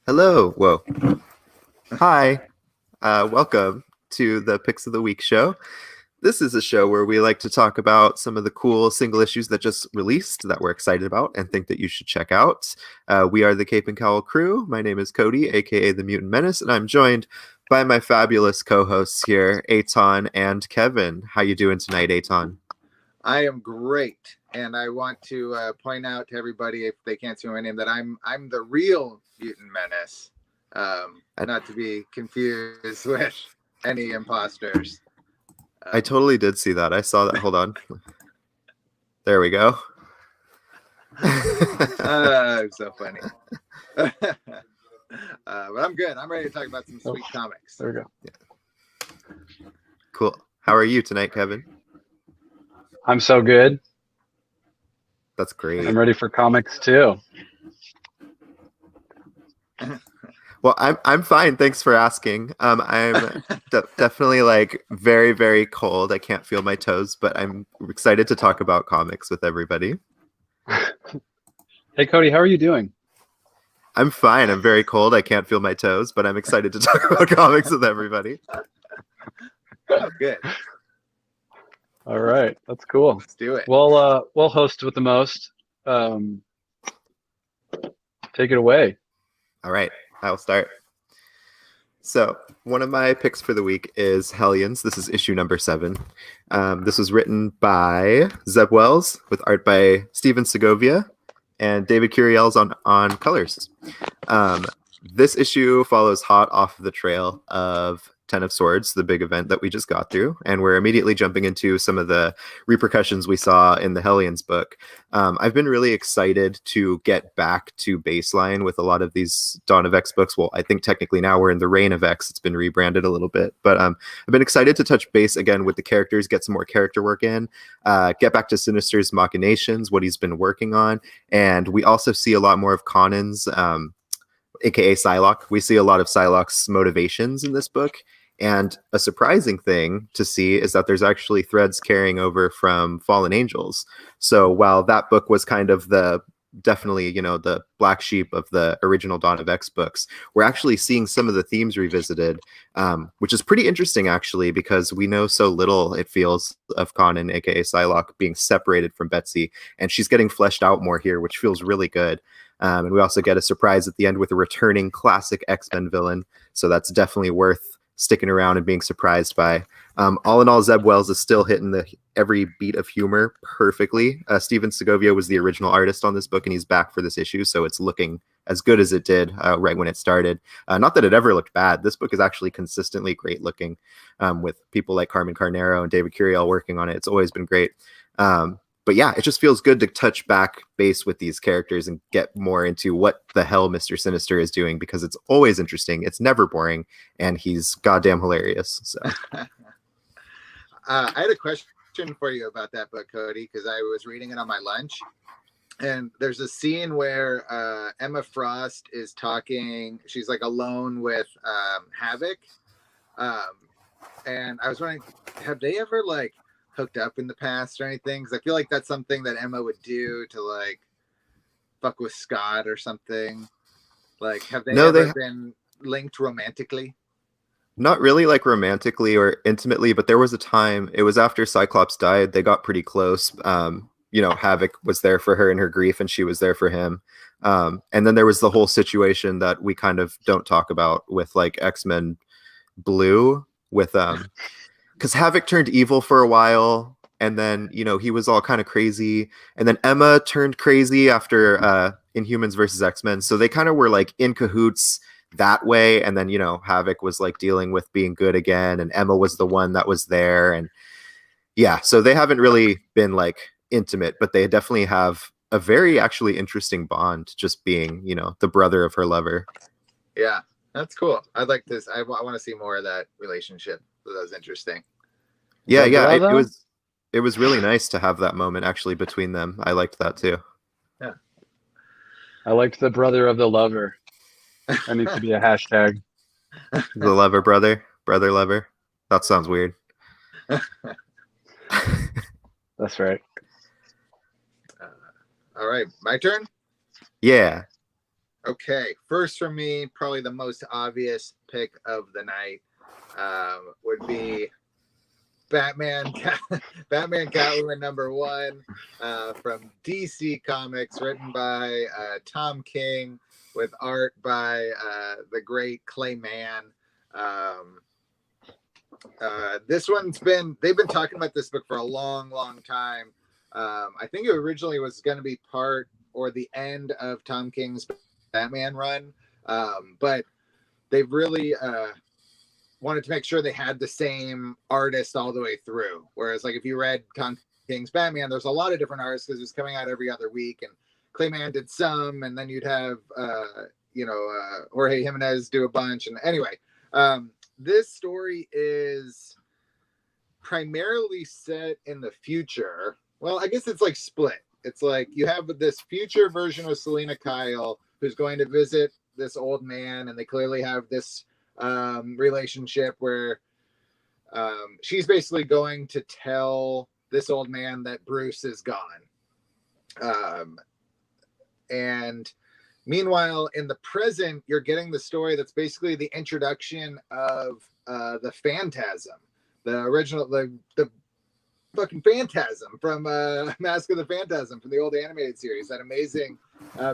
Hello. Whoa. Hi. Welcome to the Picks of the Week show. This is a show where we like to talk about some of the cool single issues that just released that we're excited about and think that you should check out. We are the Cape and Cowl crew. My name is Cody, aka the Mutant Menace, and I'm joined by my fabulous co-hosts here, Aton and Kevin. How you doing tonight, Aton? I am great, and I want to point out to everybody, if they can't see my name, that I'm the real Mutant Menace, not to be confused with any imposters. I totally did see that. I saw that. Hold on. There we go. So funny. But I'm good. I'm ready to talk about some sweet comics. There we go. Yeah. Cool. How are you tonight, Kevin? I'm so good. That's great. I'm ready for comics too. Well, I'm fine. Thanks for asking. I'm definitely like very, very cold. I can't feel my toes, but I'm excited to talk about comics with everybody. Hey, Cody, how are you doing? I'm fine. I'm very cold. I can't feel my toes, but I'm excited to talk about comics with everybody. Oh, good. All right, that's cool. Let's do it. We'll host with the most. Take it away. All right, I'll start. So one of my picks for the week is Hellions. This is issue number 7. This was written by Zeb Wells with art by Steven Segovia and David Curiel's on colors. This issue follows hot off the trail of Ten of Swords, the big event that we just got through, and we're immediately jumping into some of the repercussions we saw in the Hellions book. I've been really excited to get back to baseline with a lot of these Dawn of X books. Well, I think technically now we're in the Reign of X. It's been rebranded a little bit, but I've been excited to touch base again with the characters, get some more character work in, get back to Sinister's machinations, what he's been working on, and we also see a lot more of Conan's aka Psylocke. We see a lot of Psylocke's motivations in this book. And a surprising thing to see is that there's actually threads carrying over from Fallen Angels. So while that book was kind of definitely, the black sheep of the original Dawn of X books, we're actually seeing some of the themes revisited, which is pretty interesting, actually, because we know so little, it feels, of Conan, aka Psylocke, being separated from Betsy, and she's getting fleshed out more here, which feels really good. And we also get a surprise at the end with a returning classic X-Men villain, so that's definitely worth sticking around and being surprised by. All in all, Zeb Wells is still hitting every beat of humor perfectly. Steven Segovia was the original artist on this book, and he's back for this issue, so it's looking as good as it did right when it started. Not that it ever looked bad. This book is actually consistently great looking, with people like Carmen Carnero and David Curiel working on it. It's always been great. But yeah, it just feels good to touch back base with these characters and get more into what the hell Mr. Sinister is doing, because it's always interesting. It's never boring, and he's goddamn hilarious. So, I had a question for you about that book, Cody, because I was reading it on my lunch, and there's a scene where Emma Frost is talking. She's like alone with Havoc, and I was wondering, have they ever like hooked up in the past or anything? Because I feel like that's something that Emma would do to like fuck with Scott or something. Like, have they ever been linked romantically? Not really like romantically or intimately, but there was a time, it was after Cyclops died, they got pretty close. Havoc was there for her in her grief, and she was there for him. And then there was the whole situation that we kind of don't talk about with like X-Men Blue with because Havoc turned evil for a while, and then he was all kind of crazy, and then Emma turned crazy after Inhumans versus X-Men, so they kind of were like in cahoots that way. And then Havoc was like dealing with being good again, and Emma was the one that was there, and yeah, so they haven't really been like intimate, but they definitely have a very actually interesting bond, just being the brother of her lover. Yeah, that's cool. I'd like this. I want to see more of that relationship. So that was interesting. Yeah, it was really nice to have that moment actually between them. I liked that too. Yeah, I liked the brother of the lover. That needs to be a hashtag. The lover brother lover. That sounds weird. That's right. All right, my turn. Yeah. Okay, first for me, probably the most obvious pick of the night would be Batman Catwoman #1 from DC Comics, written by Tom King with art by the great Clay Mann. This one's they've been talking about this book for a long time. I think it originally was going to be part or the end of Tom King's Batman run, but they've really wanted to make sure they had the same artist all the way through. Whereas, like, if you read Tom King's Batman, there's a lot of different artists because it was coming out every other week, and Clay Mann did some, and then you'd have Jorge Jimenez do a bunch. And anyway, this story is primarily set in the future. Well, I guess it's like split. It's like you have this future version of Selina Kyle who's going to visit this old man, and they clearly have this relationship where she's basically going to tell this old man that Bruce is gone. And meanwhile, in the present, you're getting the story that's basically the introduction of the Phantasm, the original, the fucking Phantasm from Mask of the Phantasm from the old animated series, that amazing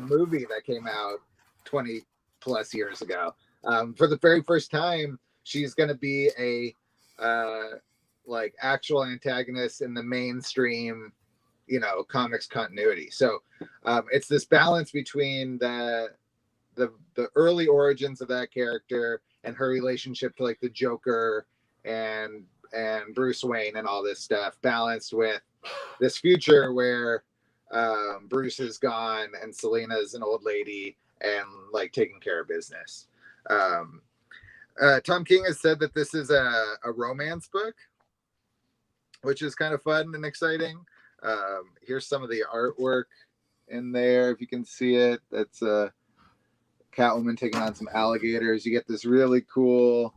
movie that came out 20 plus years ago. For the very first time, she's going to be a like actual antagonist in the mainstream, comics continuity. So it's this balance between the early origins of that character and her relationship to like the Joker and Bruce Wayne and all this stuff, balanced with this future where Bruce is gone and Selina's an old lady and like taking care of business. Tom King has said that this is a romance book, which is kind of fun and exciting. Here's some of the artwork in there, if you can see it. That's Catwoman taking on some alligators. You get this really cool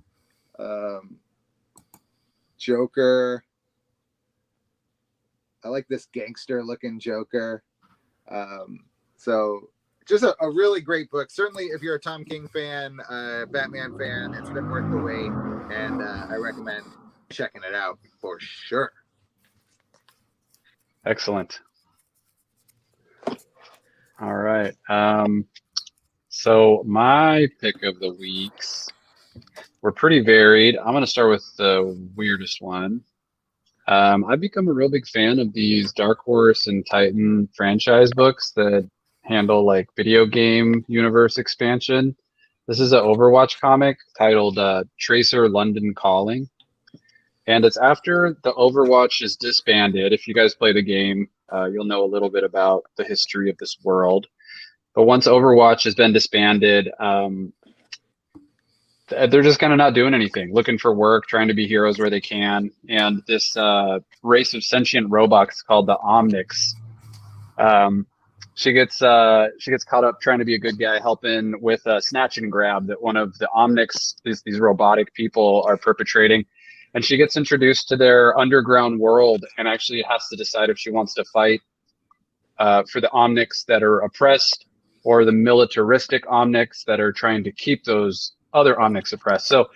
Joker. I like this gangster looking Joker. So just a really great book. Certainly, if you're a Tom King fan, Batman fan, it's been worth the wait, and I recommend checking it out for sure. Excellent. All right. So my pick of the weeks were pretty varied. I'm going to start with the weirdest one. I've become a real big fan of these Dark Horse and Titan franchise books that handle like video game universe expansion. This is an Overwatch comic titled Tracer London Calling. And it's after the Overwatch is disbanded. If you guys play the game, you'll know a little bit about the history of this world. But once Overwatch has been disbanded, they're just kind of not doing anything, looking for work, trying to be heroes where they can. And this race of sentient robots called the Omnics, she gets caught up trying to be a good guy, helping with a snatch and grab that one of the Omnics, these robotic people, are perpetrating. And she gets introduced to their underground world and actually has to decide if she wants to fight for the Omnics that are oppressed or the militaristic Omnics that are trying to keep those other Omnics oppressed. So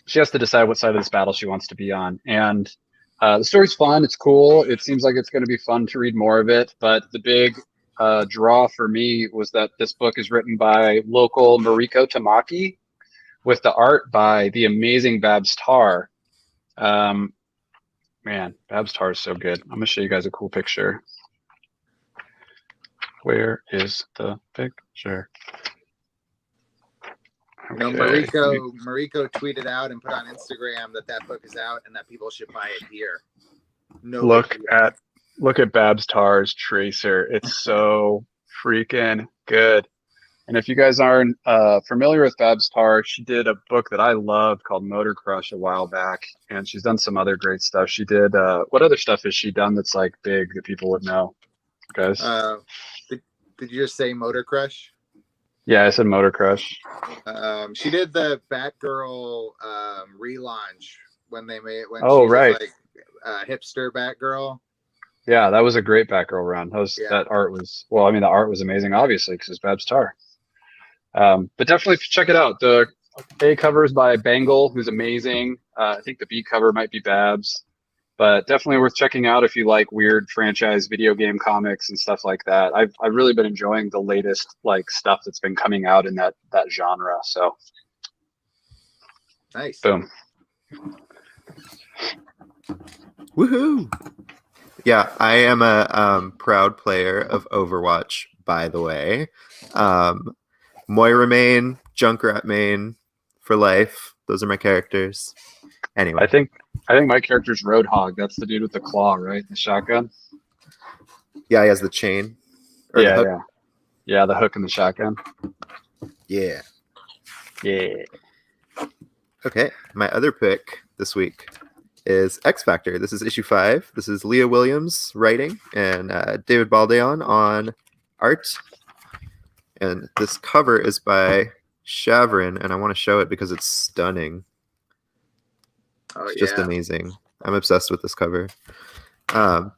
she has to decide what side of this battle she wants to be on. And the story's fun. It's cool. It seems like it's going to be fun to read more of it. But the big draw for me was that this book is written by local Mariko Tamaki with the art by the amazing Babs Tarr. Man, Babs Tarr is so good. I'm gonna show you guys a cool picture. Where is the picture? Okay. Mariko tweeted out and put on Instagram that book is out and that people should buy it here. Look at Babs Tarr's Tracer. It's so freaking good. And if you guys aren't familiar with Babs Tarr, she did a book that I loved called Motor Crush a while back, and she's done some other great stuff. She did what other stuff has she done that's like big that people would know, guys? Did you just say Motor Crush? Yeah, I said Motor Crush. She did the Batgirl relaunch when they made when she was like hipster Batgirl. Yeah, that was a great Batgirl run. That art was, well, I mean, the art was amazing, obviously, because it's Babs Tarr. But definitely check it out. The A cover is by Bangle, who's amazing. I think the B cover might be Babs, but definitely worth checking out if you like weird franchise video game comics and stuff like that. I've really been enjoying the latest like stuff that's been coming out in that genre. So Nice. boom. Woohoo! Yeah, I am a proud player of Overwatch, by the way. Moira main, Junkrat main for life. Those are my characters. Anyway. I think my character's Roadhog. That's the dude with the claw, right? The shotgun. Yeah, he has the chain. Yeah, the hook and the shotgun. Yeah. Yeah. Okay, my other pick this week is XFactor. This is issue 5. This is Leah Williams writing and David Baldeon on art. And this cover is by Shavrin, and I want to show it because it's stunning. It's just amazing. I'm obsessed with this cover. So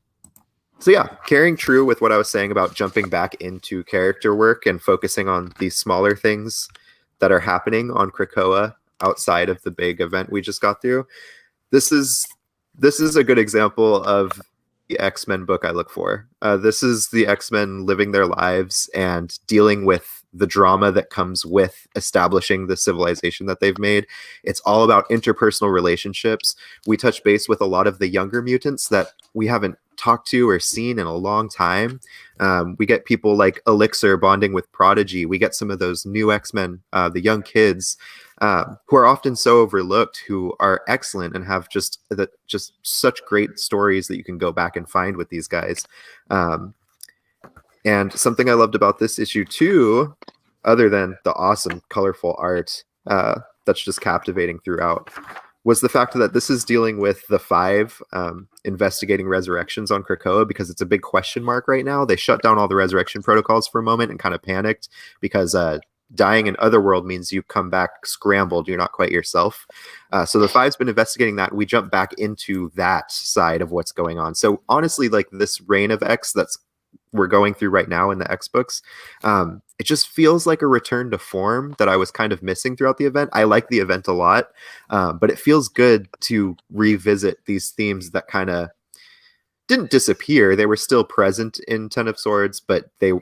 yeah, carrying true with what I was saying about jumping back into character work and focusing on these smaller things that are happening on Krakoa outside of the big event we just got through. This is a good example of the X-Men book I look for. This is the X-Men living their lives and dealing with the drama that comes with establishing the civilization that they've made. It's all about interpersonal relationships. We touch base with a lot of the younger mutants that we haven't talked to or seen in a long time. We get people like Elixir bonding with Prodigy. We get some of those new X-Men, the young kids, who are often so overlooked, who are excellent and have just such great stories that you can go back and find with these guys. And something I loved about this issue too, other than the awesome colorful art that's just captivating throughout, was the fact that this is dealing with the 5 investigating resurrections on Krakoa, because it's a big question mark right now. They shut down all the resurrection protocols for a moment and kind of panicked because dying in Otherworld means you come back scrambled. You're not quite yourself. So the 5's been investigating that. We jump back into that side of what's going on. So honestly, like this reign of X that's we're going through right now in the X books, it just feels like a return to form that I was kind of missing throughout the event. I like the event a lot, but it feels good to revisit these themes that kind of didn't disappear. They were still present in Ten of Swords, but they,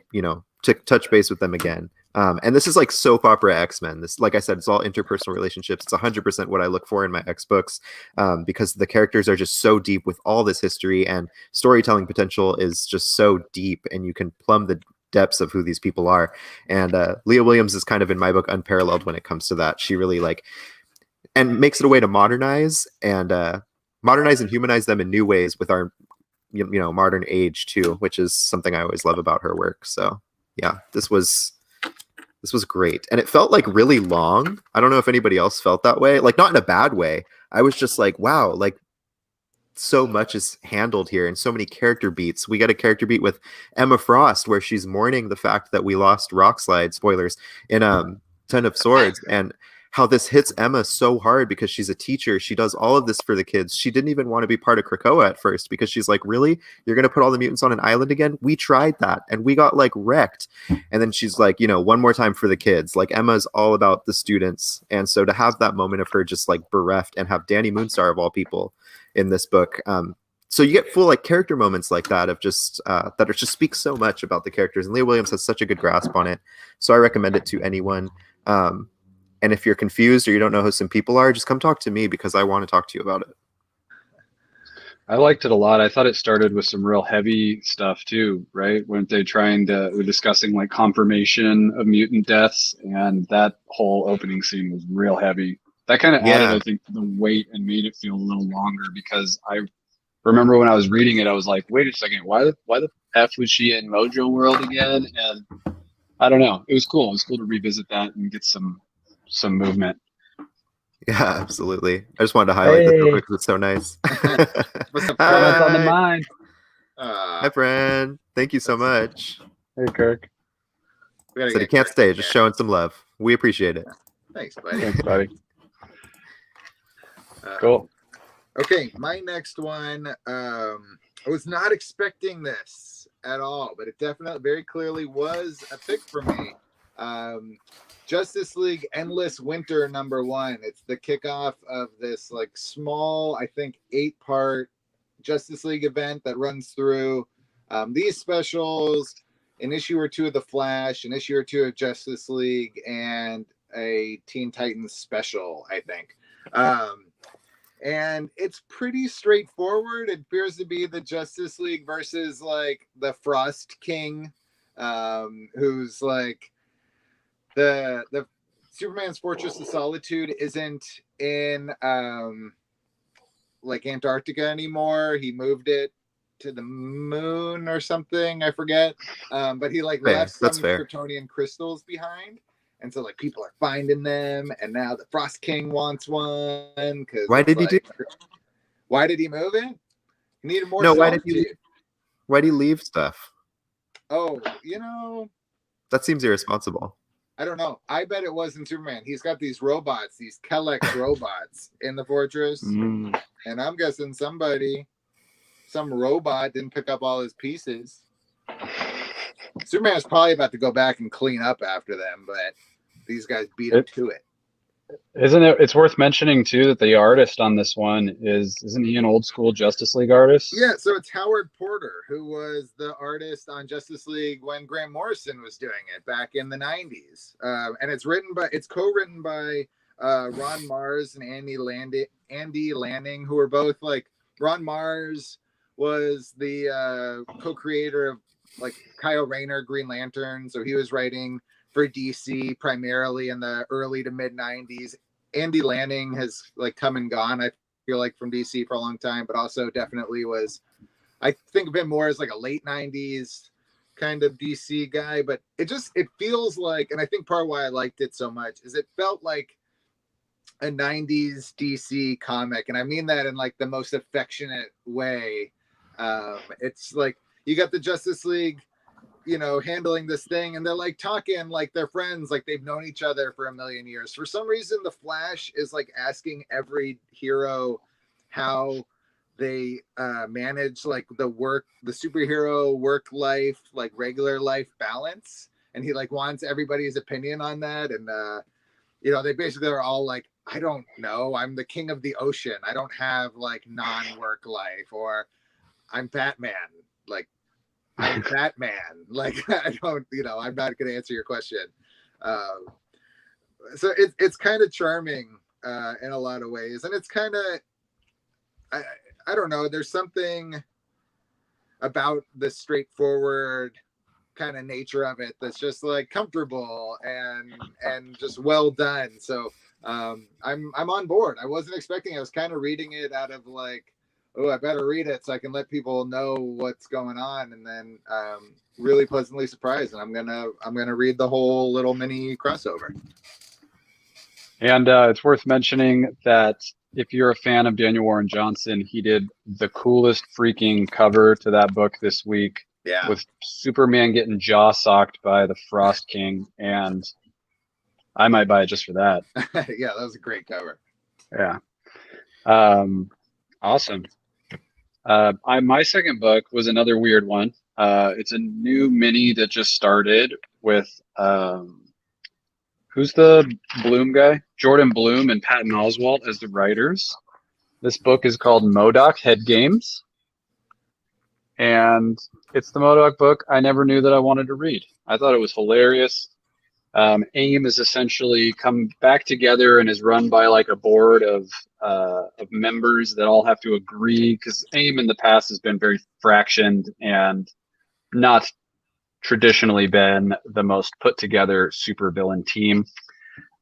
touch base with them again. And this is like soap opera X-Men. This, like I said, it's all interpersonal relationships. It's 100% what I look for in my X books, because the characters are just so deep with all this history, and storytelling potential is just so deep, and you can plumb the depths of who these people are. And Leah Williams is kind of, in my book, unparalleled when it comes to that. She really and makes it a way to modernize and humanize them in new ways with our modern age too, which is something I always love about her work. So yeah, this was great. And it felt like really long. I don't know if anybody else felt that way. Like, not in a bad way. I was just like, wow, like so much is handled here and so many character beats. We get a character beat with Emma Frost where she's mourning the fact that we lost Rockslide, spoilers, in Ten of Swords, and how this hits Emma so hard because she's a teacher. She does all of this for the kids. She didn't even want to be part of Krakoa at first because she's like, really? You're going to put all the mutants on an island again? We tried that and we got like wrecked. And then she's like, one more time for the kids. Like, Emma's all about the students. And so to have that moment of her just like bereft, and have Danny Moonstar of all people in this book. So you get full like character moments like that of just that are just speak so much about the characters. And Leah Williams has such a good grasp on it. So I recommend it to anyone. And if you're confused or you don't know who some people are, just come talk to me because I want to talk to you about it. I liked it a lot. I thought it started with some real heavy stuff too, right? We're discussing like confirmation of mutant deaths, and that whole opening scene was real heavy. That kind of added, I think, the weight and made it feel a little longer, because I remember when I was reading it, I was like, wait a second, why the F was she in Mojo World again? And I don't know. It was cool. It was cool to revisit that and get some movement. Yeah, absolutely. I just wanted to highlight this real quick because it's so nice. What's up, What's on the mind? Hi, friend. Thank you so much. Hey, Kirk. Said he can't stay, just showing some love. We appreciate it. Thanks, buddy. Thanks, buddy. Cool. Okay, my next one. I was not expecting this at all, but it definitely, very clearly was a pick for me. Justice League Endless Winter #1. It's the kickoff of this like small, I think 8-part Justice League event that runs through these specials, an issue or two of The Flash, an issue or two of Justice League, and a Teen Titans special, I think. And it's pretty straightforward. It appears to be the Justice League versus like the Frost King, who's like the Superman's Fortress of Solitude isn't in like Antarctica anymore. He moved it to the moon or something, I forget. But he like left some Kryptonian crystals behind, and so like people are finding them, and now the Frost King wants one. Because why did he do? Why did he move it? He needed more. No, why did he leave stuff? Oh, that seems irresponsible. I don't know. I bet it wasn't Superman. He's got these robots, these Kellex robots in the fortress. And I'm guessing some robot didn't pick up all his pieces. Superman's probably about to go back and clean up after them, but these guys beat him to it. It's worth mentioning too that the artist on this one isn't he an old school Justice League artist? Yeah, so it's Howard Porter, who was the artist on Justice League when Grant Morrison was doing it back in the 90s. And it's co-written by Ron Mars and Andy Lanning, who are both like, Ron Mars was the co-creator of like Kyle Rayner Green Lantern, so he was writing for DC primarily in the early to mid 90s. Andy Lanning has like come and gone, I feel like, from DC for a long time, but also definitely was, I think of him more as like a late 90s kind of DC guy. But it feels like, and I think part of why I liked it so much is it felt like a 90s DC comic, and I mean that in like the most affectionate way. It's like you got the Justice League, handling this thing, and they're like talking like they're friends, like they've known each other for a million years. For some reason, the Flash is like asking every hero how they manage like the superhero work life, like regular life balance, and he like wants everybody's opinion on that. And they basically are all like, I don't know, I'm the king of the ocean, I don't have like non-work life, or I'm Batman, like I'm Batman. Like, I don't, I'm not going to answer your question. So it's kind of charming in a lot of ways. And it's kind of, I don't know, there's something about the straightforward kind of nature of it that's just like comfortable and just well done. So I'm on board. I wasn't expecting, I was kind of reading it out of like, oh, I better read it so I can let people know what's going on, and then really pleasantly surprised. And I'm gonna read the whole little mini crossover. And it's worth mentioning that if you're a fan of Daniel Warren Johnson, he did the coolest freaking cover to that book this week. Yeah, with Superman getting jaw socked by the Frost King, and I might buy it just for that. Yeah, that was a great cover. Yeah, awesome. My second book was another weird one. It's a new mini that just started with who's the Bloom guy? Jordan Bloom and Patton Oswalt as the writers. This book is called Modoc Head Games, and it's the Modoc book I never knew that I wanted to read. I thought it was hilarious. AIM is essentially come back together and is run by like a board of members that all have to agree, because AIM in the past has been very fractioned and not traditionally been the most put together super villain team.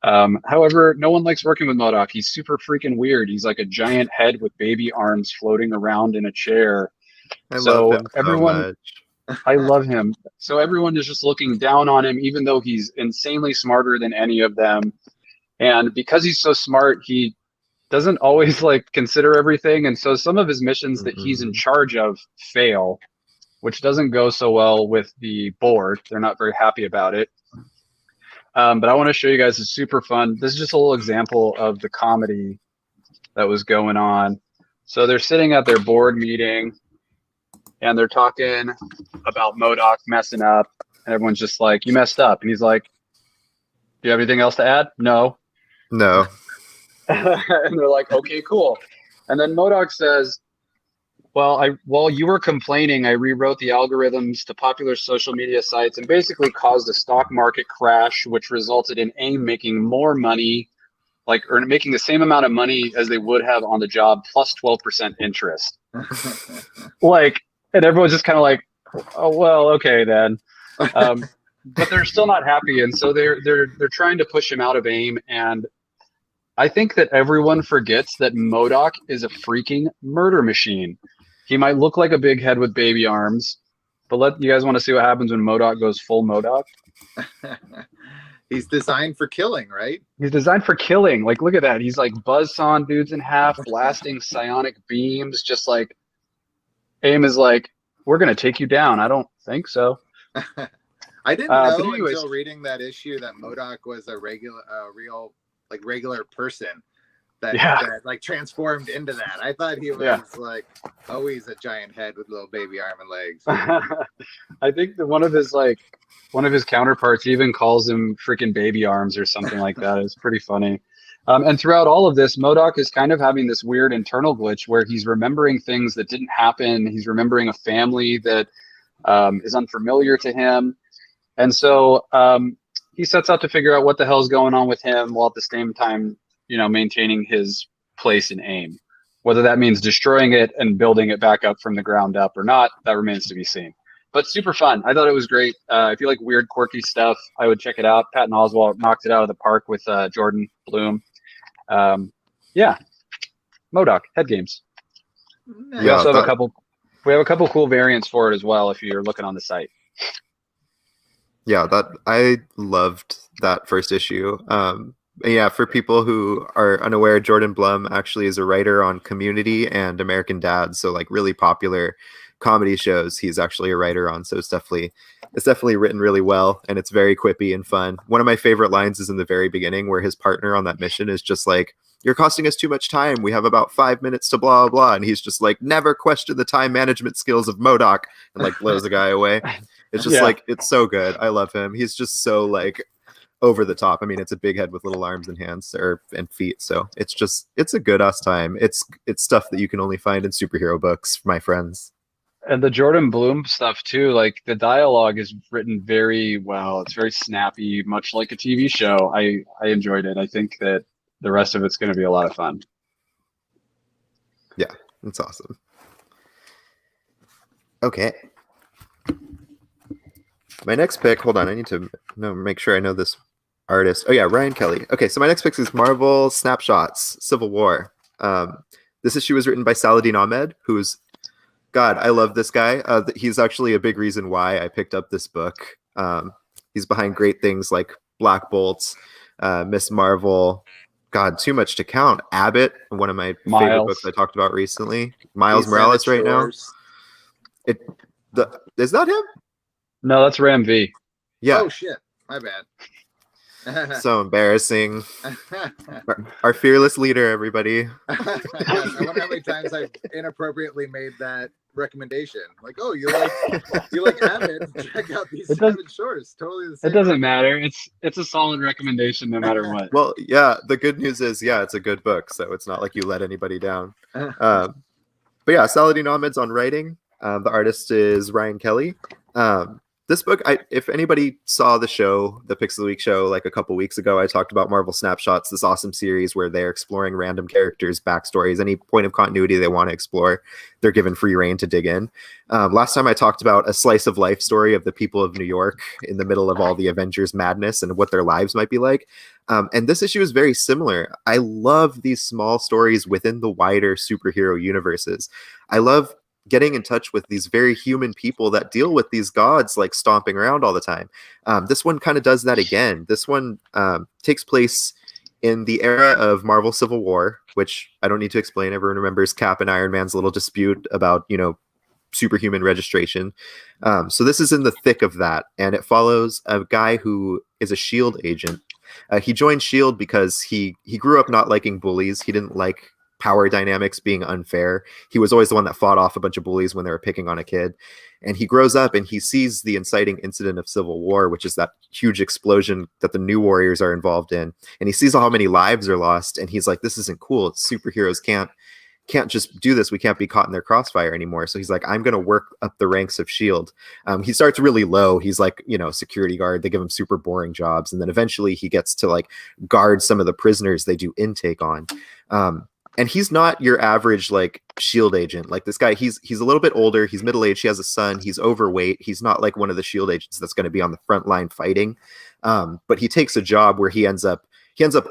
However, no one likes working with Modoc. He's super freaking weird. He's like a giant head with baby arms floating around in a chair. I love him so much. I love him. So everyone is just looking down on him, even though he's insanely smarter than any of them. And because he's so smart, he doesn't always like consider everything. And so some of his missions that he's in charge of fail, which doesn't go so well with the board. They're not very happy about it. But I want to show you guys, it's super fun. This is just a little example of the comedy that was going on. So they're sitting at their board meeting, and they're talking about Modoc messing up, and everyone's just like, you messed up. And he's like, Do you have anything else to add? No. No. And they're like, okay, cool. And then Modoc says, well, while you were complaining, I rewrote the algorithms to popular social media sites and basically caused a stock market crash, which resulted in AIM making more money, like or making the same amount of money as they would have on the job, plus 12% interest. Like, and everyone's just kind of like, oh well, okay then. But they're still not happy, and so they're trying to push him out of AIM. And I think that everyone forgets that Modoc is a freaking murder machine. He might look like a big head with baby arms, but you guys want to see what happens when Modoc goes full Modoc? He's designed for killing, right? He's designed for killing. Like, look at that. He's like buzzsawing dudes in half, blasting psionic beams. Just like AIM is like, we're gonna take you down. I don't think so. I didn't know until reading that issue that Modoc was a real regular person that like transformed into that. I thought he was like always a giant head with little baby arm and legs. I think that one of his counterparts even calls him freaking baby arms or something like that. It's pretty funny. And throughout all of this, Modoc is kind of having this weird internal glitch where he's remembering things that didn't happen. He's remembering a family that is unfamiliar to him. And so he sets out to figure out what the hell's going on with him while at the same time, maintaining his place in AIM. Whether that means destroying it and building it back up from the ground up or not, that remains to be seen. But super fun. I thought it was great. If you like weird, quirky stuff, I would check it out. Patton Oswalt knocked it out of the park with Jordan Bloom. Modoc, head games. We also have a couple cool variants for it as well if you're looking on the site. Yeah, I loved that first issue. For people who are unaware, Jordan Blum actually is a writer on Community and American Dad, so like really popular comedy shows he's actually a writer on. So it's definitely written really well, and it's very quippy and fun. One of my favorite lines is in the very beginning where his partner on that mission is just like, "You're costing us too much time. We have about 5 minutes to blah, blah, blah." And he's just like, "Never question the time management skills of Modoc," and like blows the guy away. It's just like, it's so good. I love him. He's just so like over the top. I mean, it's a big head with little arms and hands and feet. So it's a good ass time. It's stuff that you can only find in superhero books, my friends. And the Jordan Bloom stuff too, like the dialogue is written very well. It's very snappy, much like a TV show. I enjoyed it. I think that the rest of it's going to be a lot of fun. Yeah, it's awesome. Okay. My next pick, hold on, I need to make sure I know this artist. Oh yeah, Ryan Kelly. Okay, so my next pick is Marvel Snapshots, Civil War. This issue was written by Saladin Ahmed, who's, God, I love this guy. He's actually a big reason why I picked up this book. He's behind great things like Black Bolt, Miss Marvel, God, too much to count. Abbott, one of my favorite books I talked about recently. Miles Morales right now. Is that him? No, that's Ram V. Yeah. Oh shit, my bad. So embarrassing. Our fearless leader, everybody. I wonder how many times I've inappropriately made that recommendation. Like, oh, you like Abbott? Check out these Savage Shores. Totally the same. It doesn't matter. It's a solid recommendation no matter what. Well, yeah. The good news is, it's a good book, so it's not like you let anybody down. But yeah, Saladin Ahmed's on writing. The artist is Ryan Kelly. This book, if anybody saw the show, the Picks of the Week show, like a couple weeks ago, I talked about Marvel Snapshots, this awesome series where they're exploring random characters' backstories, any point of continuity they want to explore. They're given free reign to dig in. Last time I talked about a slice of life story of the people of New York in the middle of all the Avengers madness and what their lives might be like. And this issue is very similar. I love these small stories within the wider superhero universes. I love getting in touch with these very human people that deal with these gods like stomping around all the time. This one kind of does that again. This one takes place in the era of Marvel Civil War, which I don't need to explain. Everyone remembers Cap and Iron Man's little dispute about, superhuman registration. So this is in the thick of that, and it follows a guy who is a SHIELD agent. He joined SHIELD because he grew up not liking bullies. He didn't like power dynamics being unfair. He was always the one that fought off a bunch of bullies when they were picking on a kid. And he grows up and he sees the inciting incident of Civil War, which is that huge explosion that the New Warriors are involved in. And he sees how many lives are lost. And he's like, this isn't cool. Superheroes can't just do this. We can't be caught in their crossfire anymore. So he's like, I'm going to work up the ranks of SHIELD. He starts really low. He's like, security guard. They give him super boring jobs. And then eventually he gets to like guard some of the prisoners they do intake on. And he's not your average like SHIELD agent. Like this guy, he's a little bit older. He's middle-aged. He has a son. He's overweight. He's not like one of the SHIELD agents that's going to be on the front line fighting. But he takes a job where he ends up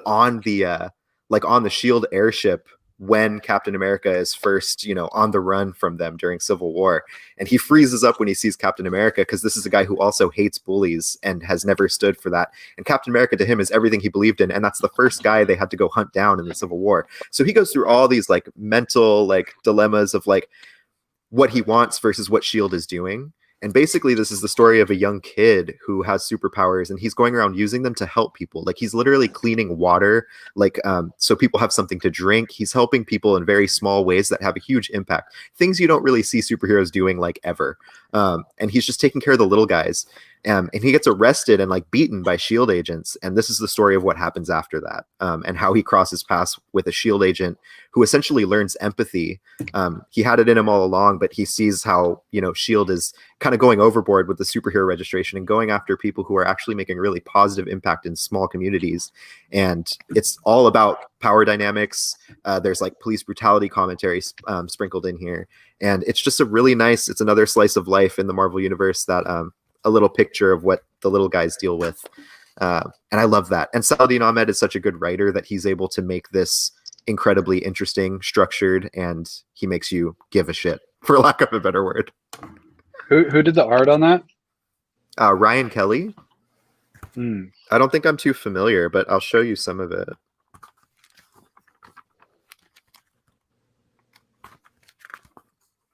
on the on the SHIELD airship when Captain America is first, on the run from them during Civil War. And he freezes up when he sees Captain America because this is a guy who also hates bullies and has never stood for that. And Captain America to him is everything he believed in. And that's the first guy they had to go hunt down in the Civil War. So he goes through all these like mental like dilemmas of like what he wants versus what SHIELD is doing. And basically, this is the story of a young kid who has superpowers, and he's going around using them to help people. Like he's literally cleaning water, so people have something to drink. He's helping people in very small ways that have a huge impact. Things you don't really see superheroes doing like ever. And he's just taking care of the little guys. And he gets arrested and like beaten by SHIELD agents. And this is the story of what happens after that, and how he crosses paths with a SHIELD agent who essentially learns empathy. He had it in him all along, but he sees how, SHIELD is kind of going overboard with the superhero registration and going after people who are actually making really positive impact in small communities. And it's all about power dynamics. There's like police brutality commentary sprinkled in here. And it's just it's another slice of life in the Marvel universe that, a little picture of what the little guys deal with. And I love that. And Saladin Ahmed is such a good writer that he's able to make this incredibly interesting, structured, and he makes you give a shit, for lack of a better word. Who did the art on that? Ryan Kelly. I don't think I'm too familiar, but I'll show you some of it.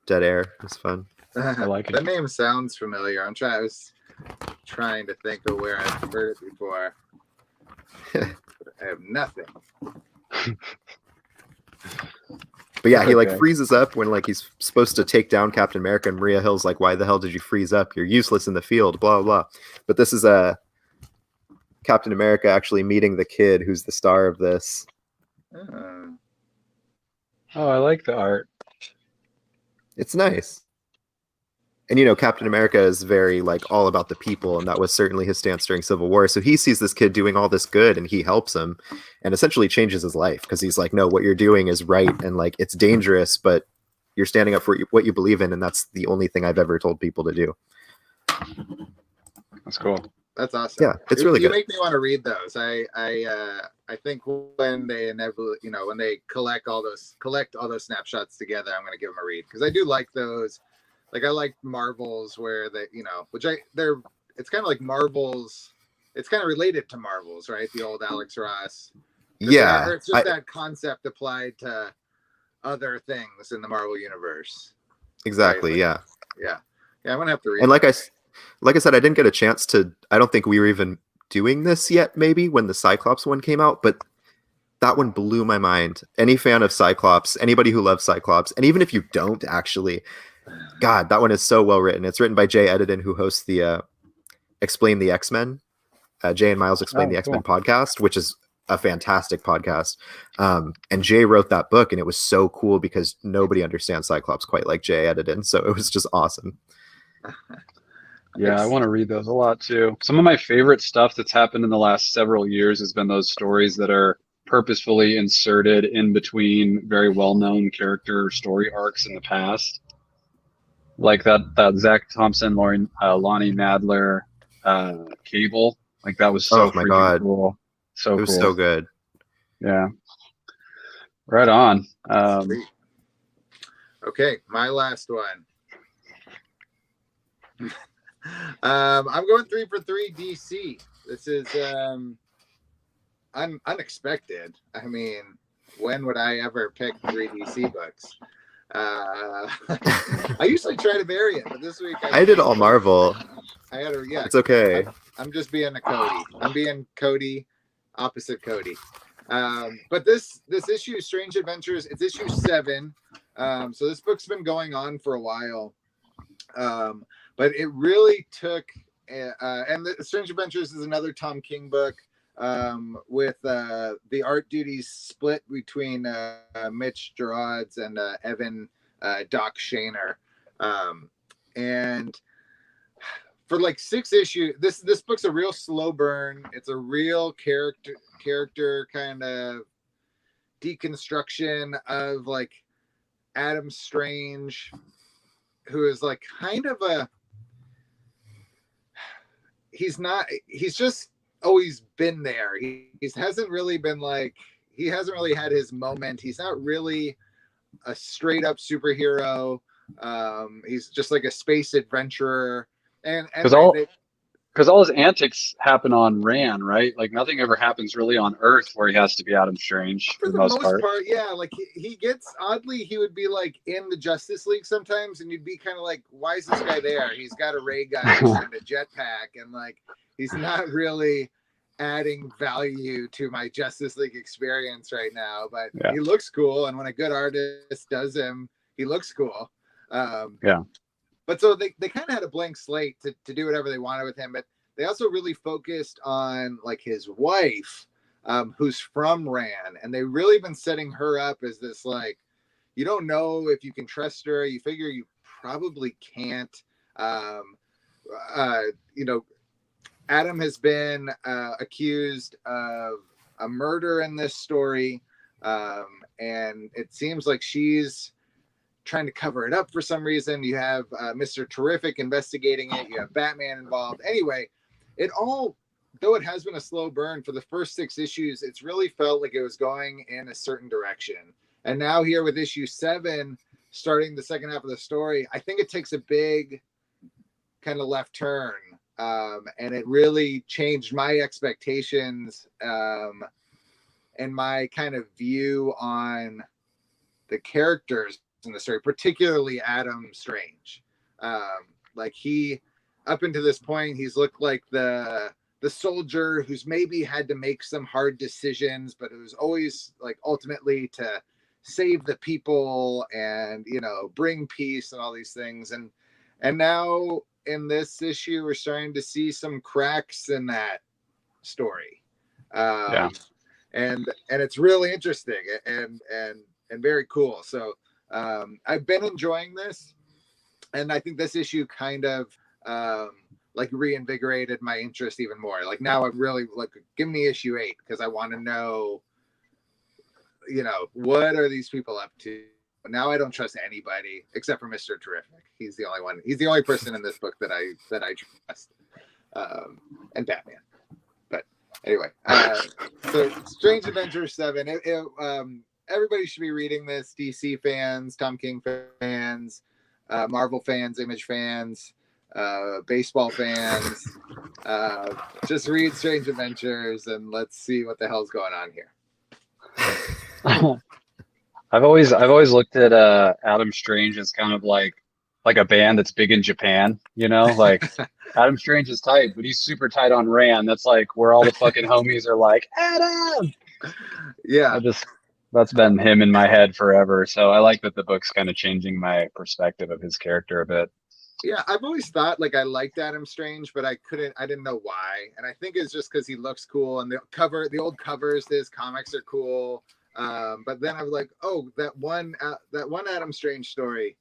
Dead Air is fun. I like it. That name sounds familiar. I was trying to think of where I've heard it before. I have nothing. But yeah, he like freezes up when like he's supposed to take down Captain America, and Maria Hill's like, "Why the hell did you freeze up? You're useless in the field." Blah blah. But this is Captain America actually meeting the kid who's the star of this. Oh, I like the art. It's nice. And Captain America is very like all about the people, and that was certainly his stance during Civil War. So he sees this kid doing all this good, and he helps him, and essentially changes his life because he's like, no, what you're doing is right, and like it's dangerous, but you're standing up for what you believe in, and that's the only thing I've ever told people to do. That's cool. That's awesome. Yeah, it's really good. You make me want to read those. I think when they inevitably, when they collect all those snapshots together, I'm going to give them a read because I do like those. Like I like Marvels where they, it's kind of like Marvels. It's kind of related to Marvels, right? The old Alex Ross. Yeah. It's just that concept applied to other things in the Marvel universe. Exactly. Right? Yeah. Yeah. I'm going to have to read. And like I said, I didn't get a chance to, I don't think we were even doing this yet, maybe when the Cyclops one came out, but that one blew my mind. Any fan of Cyclops, anybody who loves Cyclops, and even if you don't actually, God, that one is so well written. It's written by Jay Edidin, who hosts the Explain the X-Men, Jay and Miles Explain the X-Men podcast, which is a fantastic podcast. And Jay wrote that book, and it was so cool because nobody understands Cyclops quite like Jay Edidin. So it was just awesome. Yeah, I want to read those a lot too. Some of my favorite stuff that's happened in the last several years has been those stories that are purposefully inserted in between very well-known character story arcs in the past. Like that Zach Thompson, Lonnie Nadler, Cable. Like that was so freaking cool. So it was so good. Yeah. Right on. Okay, my last one. I'm going 3 for 3 DC. This is unexpected. I mean, when would I ever pick 3 DC books? I usually try to vary it, but this week I did all Marvel. I had it's okay. I'm just being a Cody. I'm being Cody, opposite Cody. But this issue, Strange Adventures, it's issue 7. So this book's been going on for a while. But it really took, and the Strange Adventures is another Tom King book, with the art duties split between Mitch Gerads and Evan Doc Shaner. And for like 6 issues, this book's a real slow burn. It's a real character kind of deconstruction of like Adam Strange, who is like kind of he's just always been there. He hasn't really been like, he hasn't really had his moment. He's not really a straight up superhero. He's just like a space adventurer. And because all his antics happen on Ran, right? Like nothing ever happens really on Earth where he has to be Adam Strange for the most part. Yeah, like he gets, oddly, he would be like in the Justice League sometimes, and you'd be kind of like, why is this guy there? He's got a ray gun and a jetpack, and like he's not really adding value to my Justice League experience right now. But yeah, he looks cool, and when a good artist does him, he looks cool. Yeah. But so they kind of had a blank slate to do whatever they wanted with him. But they also really focused on like his wife, who's from Ran. And they really been setting her up as this, like, you don't know if you can trust her. You figure you probably can't. You know, Adam has been accused of a murder in this story. And it seems like she's trying to cover it up for some reason. You have Mr. Terrific investigating it. You have Batman involved. Anyway, it all, though it has been a slow burn for the first 6 issues, it's really felt like it was going in a certain direction. And now here with issue 7, starting the second half of the story, I think it takes a big kind of left turn. And it really changed my expectations and my kind of view on the characters in the story, particularly Adam Strange. Like he, up until this point, he's looked like the soldier who's maybe had to make some hard decisions, but who's always like ultimately to save the people and, you know, bring peace and all these things. And now in this issue, we're starting to see some cracks in that story. And it's really interesting and very cool. So I've been enjoying this, and I think this issue kind of like reinvigorated my interest even more. Like now I'm really like, give me issue 8 because I want to know, you know, what are these people up to? Now I don't trust anybody except for Mr. Terrific. He's the only one. He's the only person in this book that I trust, and Batman. But anyway, so Strange Adventures 7. Everybody should be reading this. DC fans, Tom King fans, Marvel fans, Image fans, baseball fans. Just read Strange Adventures and let's see what the hell's going on here. I've always looked at Adam Strange as kind of like a band that's big in Japan, you know, like Adam Strange is tight, but he's super tight on Ran. That's like where all the fucking homies are like, Adam. Yeah. That's been him in my head forever. So I like that the book's kind of changing my perspective of his character a bit. Yeah, I've always thought like I liked Adam Strange, but I didn't know why. And I think it's just because he looks cool, and the old covers to his comics are cool. But then I was like, oh, that one Adam Strange story.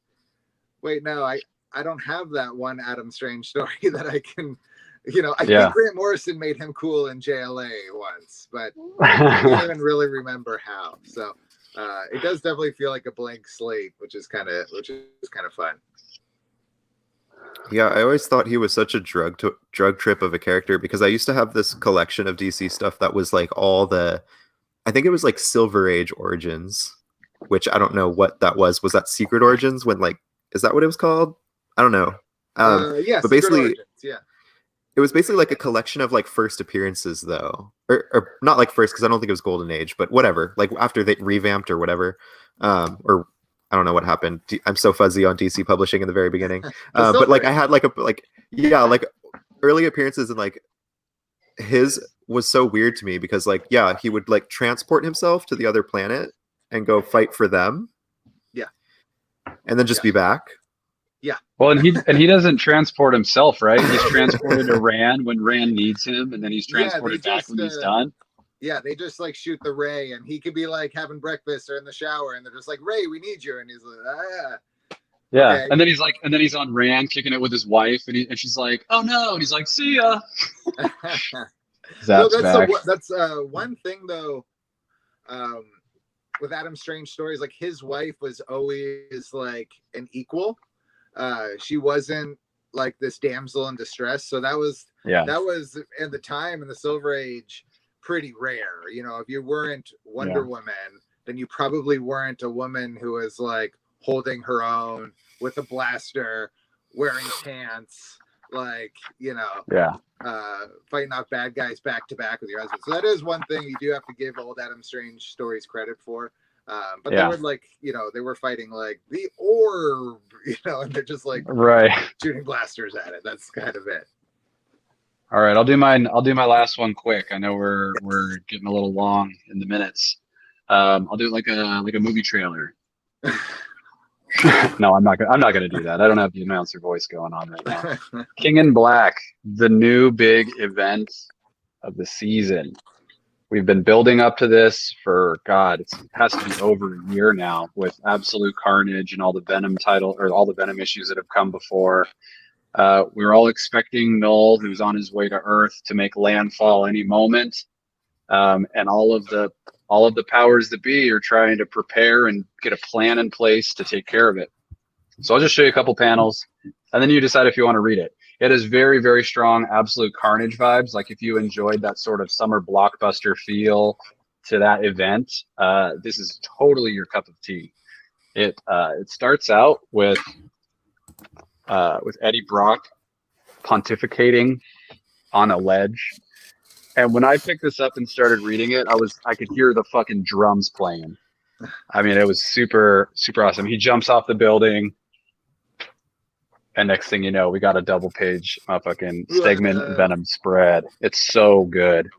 Wait, no, I don't have that one Adam Strange story that I can, you know, I think Grant Morrison made him cool in JLA once, but I don't even really remember how. So it does definitely feel like a blank slate, which is kind of fun. Yeah, I always thought he was such a drug trip of a character, because I used to have this collection of DC stuff that was like I think it was like Silver Age Origins, which I don't know what that was. Was that Secret Origins? When like, is that what it was called? I don't know. Yeah, but basically, Origins, yeah. It was basically like a collection of like first appearances, though, or not like first, because I don't think it was Golden Age, but whatever. Like after they revamped or whatever, or I don't know what happened. I'm so fuzzy on DC publishing in the very beginning. But like I had like early appearances in like his was so weird to me because, like, yeah, he would like transport himself to the other planet and go fight for them. Yeah. And then just be back. Yeah. Well, and he doesn't transport himself, right? He's transported to Rand when Rand needs him, and then he's transported back when he's done. Yeah, they just like shoot the Ray, and he could be like having breakfast or in the shower, and they're just like, Ray, we need you, and he's like, ah. Yeah, okay. And then he's on Rand kicking it with his wife, and she's like, oh no, and he's like, see ya. No, that's one thing though. With Adam Strange stories, like his wife was always like an equal. She wasn't like this damsel in distress. So that was in the time in the Silver Age pretty rare. You know, if you weren't Wonder Woman, then you probably weren't a woman who was like holding her own with a blaster, wearing pants, like, you know, fighting off bad guys back to back with your husband. So that is one thing you do have to give old Adam Strange stories credit for. But they were like, you know, they were fighting like the orb, you know, and they're just like shooting blasters at it. That's kind of it. All right, I'll do my last one quick. I know we're getting a little long in the minutes. I'll do it like a movie trailer. No, I'm not gonna do that. I don't have the announcer voice going on right now. King in Black, the new big event of the season. We've been building up to this for it has to be over a year now with Absolute Carnage and all the Venom all the Venom issues that have come before. We were all expecting Null, who's on his way to Earth, to make landfall any moment, and all of the powers that be are trying to prepare and get a plan in place to take care of it. So I'll just show you a couple panels, and then you decide if you want to read it. It has very, very strong Absolute Carnage vibes. Like if you enjoyed that sort of summer blockbuster feel to that event, this is totally your cup of tea. It starts out with Eddie Brock pontificating on a ledge. And when I picked this up and started reading it, I could hear the fucking drums playing. I mean, it was super, super awesome. He jumps off the building, and next thing you know, we got a double page fucking Stegman Venom spread. It's so good.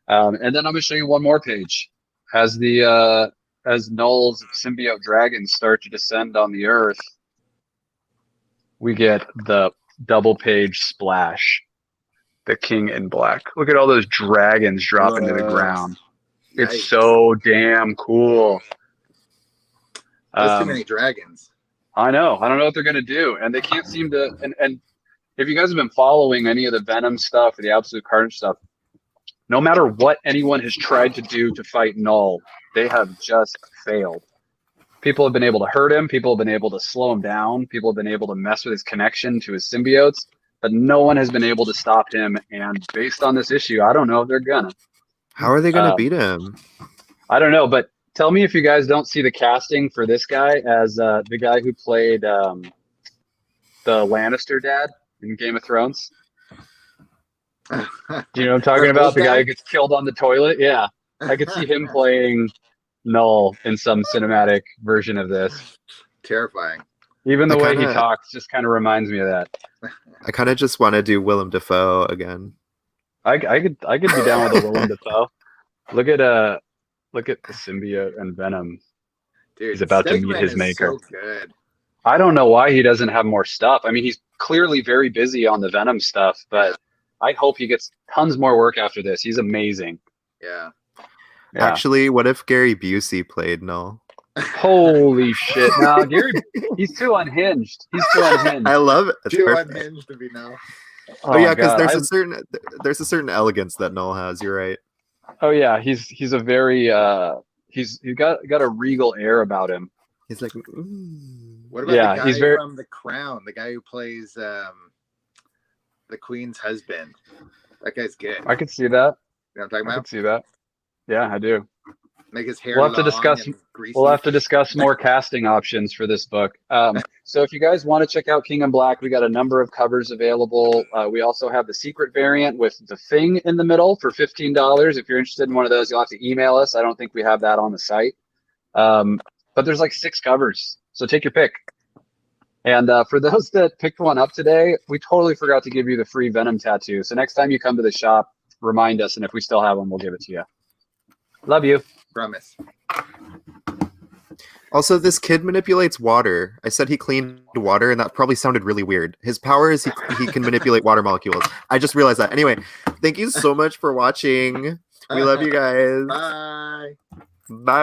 And then I'm gonna show you one more page. As Null's symbiote dragons start to descend on the Earth, we get the double page splash. The King in Black. Look at all those dragons dropping to the ground. It's so damn cool. There's too many dragons. I know. I don't know what they're gonna do, and they can't seem to. And if you guys have been following any of the Venom stuff or the Absolute Carnage stuff, no matter what anyone has tried to do to fight Null, they have just failed. People have been able to hurt him. People have been able to slow him down. People have been able to mess with his connection to his symbiotes. But no one has been able to stop him, and based on this issue, I don't know if they're gonna. How are they gonna beat him? I don't know, but tell me if you guys don't see the casting for this guy as the guy who played the Lannister dad in Game of Thrones. Do you know what I'm talking about? The guy who gets killed on the toilet? Yeah. I could see him playing Null in some cinematic version of this. Terrifying. Even the way he talks just kind of reminds me of that. I kind of just want to do Willem Dafoe again. I could be down with a Willem Dafoe. Look at the symbiote and Venom. Dude, he's about to meet his maker. So good. I don't know why he doesn't have more stuff. I mean, he's clearly very busy on the Venom stuff, but I hope he gets tons more work after this. He's amazing. Yeah. Actually, what if Gary Busey played Null? Holy shit! No, Gary, he's too unhinged. I love it. Too unhinged to be Null. Oh yeah, because there's a certain elegance that Null has. You're right. Oh yeah, he's a very he's got a regal air about him. He's like, what about the guy from The Crown? The guy who plays the Queen's husband. That guy's good. I could see that. You know what I'm talking about? I could see that. Yeah, I do. Make his hair. We'll have to discuss more casting options for this book. So if you guys want to check out King in Black, we got a number of covers available. We also have the secret variant with the Thing in the middle for $15. If you're interested in one of those, you'll have to email us. I don't think we have that on the site. But there's like 6 covers, so take your pick. And for those that picked one up today, we totally forgot to give you the free Venom tattoo. So next time you come to the shop, remind us, and if we still have them, we'll give it to you. Love you. Promise. Also, this kid manipulates water. I said he cleaned water, and that probably sounded really weird. His power is he can manipulate water molecules. I just realized that. Anyway, thank you so much for watching. We love you guys. Bye. Bye.